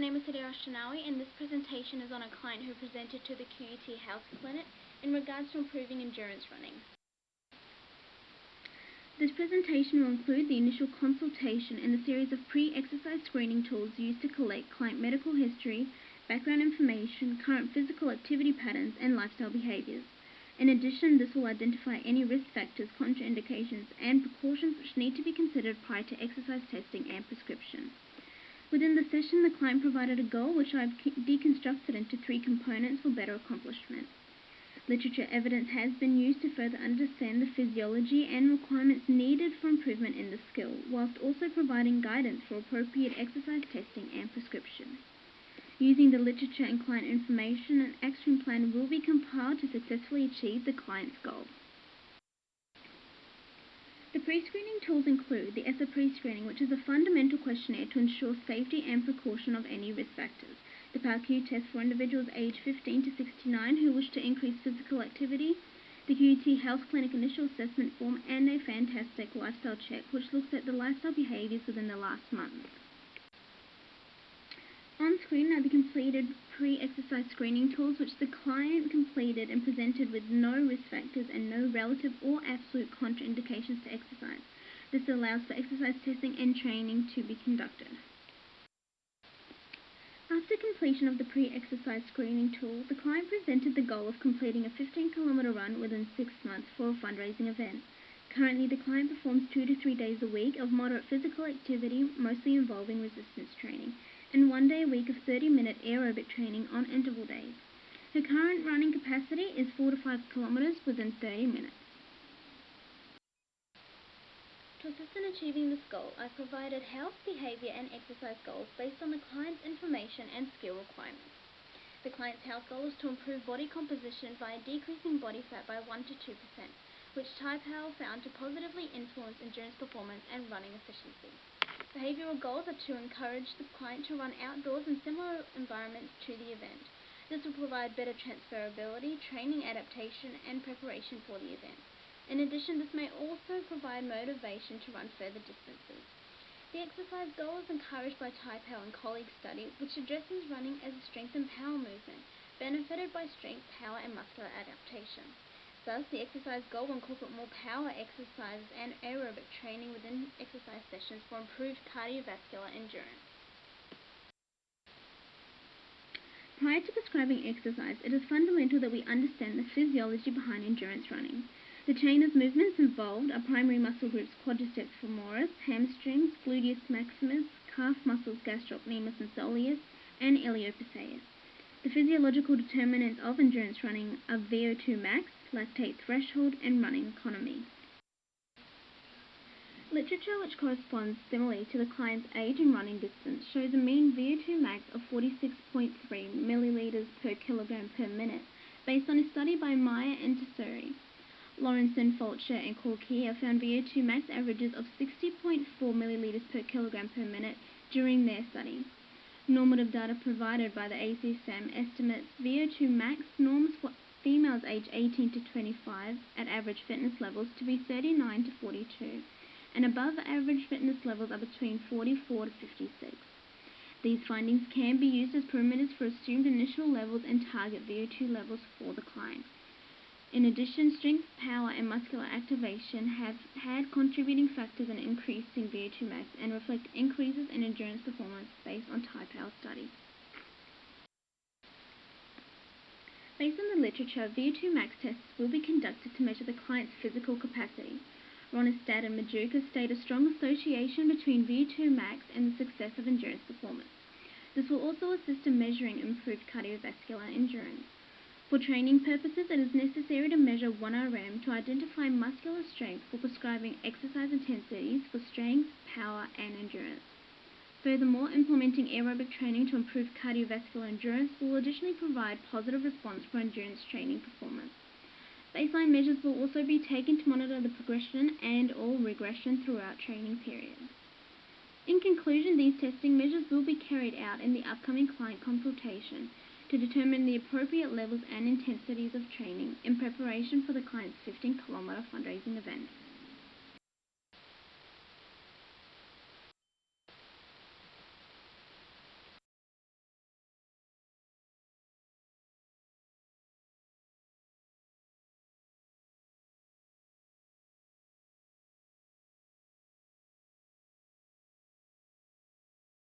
name is Hadeir and this presentation is on a client who presented to the QUT Health Clinic in regards to improving endurance running. This presentation will include the initial consultation and the series of pre-exercise screening tools used to collect client medical history, background information, current physical activity patterns, and lifestyle behaviors. In addition, this will identify any risk factors, contraindications, and precautions which need to be considered prior to exercise testing and prescription. Within the session, the client provided a goal which I've deconstructed into 3 components for better accomplishment. Literature evidence has been used to further understand the physiology and requirements needed for improvement in the skill, whilst also providing guidance for appropriate exercise testing and prescription. Using the literature and client information, an action plan will be compiled to successfully achieve the client's goal. The pre-screening tools include the ESSA pre-screening, which is a fundamental questionnaire to ensure safety and precaution of any risk factors. The PowerQ test for individuals aged 15 to 69 who wish to increase physical activity. The QUT Health Clinic initial assessment form, and a fantastic lifestyle check, which looks at the lifestyle behaviors within the last month. On screen are the completed pre-exercise screening tools which the client completed and presented with no risk factors and no relative or absolute contraindications to exercise. This allows for exercise testing and training to be conducted. After completion of the pre-exercise screening tool, the client presented the goal of completing a 15-kilometer run within 6 months for a fundraising event. Currently, the client performs 2 to 3 days a week of moderate physical activity, mostly involving resistance training, and 1 day a week of 30-minute aerobic training on interval days. Her current running capacity is 4 to 5 kilometers within 30 minutes. To assist in achieving this goal, I provided health, behavior, and exercise goals based on the client's information and skill requirements. The client's health goal is to improve body composition via decreasing body fat by 1 to 2%, which TypeHal found to positively influence endurance performance and running efficiency. Behavioral goals are to encourage the client to run outdoors in similar environments to the event. This will provide better transferability, training adaptation, and preparation for the event. In addition, this may also provide motivation to run further distances. The exercise goal is encouraged by TypeHal and colleagues study, which addresses running as a strength and power movement, benefited by strength, power, and muscular adaptation. Thus, the exercise goal will incorporate more power exercises and aerobic training within exercise sessions for improved cardiovascular endurance. Prior to prescribing exercise, it is fundamental that we understand the physiology behind endurance running. The chain of movements involved are primary muscle groups quadriceps femoris, hamstrings, gluteus maximus, calf muscles gastrocnemius and soleus, and iliopsoas. The physiological determinants of endurance running are VO2 max, lactate threshold, and running economy. Literature which corresponds similarly to the client's age and running distance shows a mean VO2 max of 46.3 milliliters per kilogram per minute, based on a study by Meyer and Tesseri. Lawrenson, Fulcher, and Corkia found VO2 max averages of 60.4 milliliters per kilogram per minute during their study. Normative data provided by the ACSM estimates VO2 max norms for females aged 18 to 25 at average fitness levels to be 39 to 42, and above average fitness levels are between 44 to 56. These findings can be used as parameters for assumed initial levels and target VO2 levels for the client. In addition, strength, power, and muscular activation have had contributing factors in increasing VO2 max and reflect increases in endurance performance based on TypeHal studies. Based on the literature, VO2 max tests will be conducted to measure the client's physical capacity. Ronstadt and Majuka state a strong association between VO2 max and the success of endurance performance. This will also assist in measuring improved cardiovascular endurance. For training purposes, it is necessary to measure 1RM to identify muscular strength for prescribing exercise intensities for strength, power, and endurance. Furthermore, implementing aerobic training to improve cardiovascular endurance will additionally provide positive response for endurance training performance. Baseline measures will also be taken to monitor the progression and/or regression throughout training periods. In conclusion, these testing measures will be carried out in the upcoming client consultation to determine the appropriate levels and intensities of training in preparation for the client's 15-kilometer fundraising event.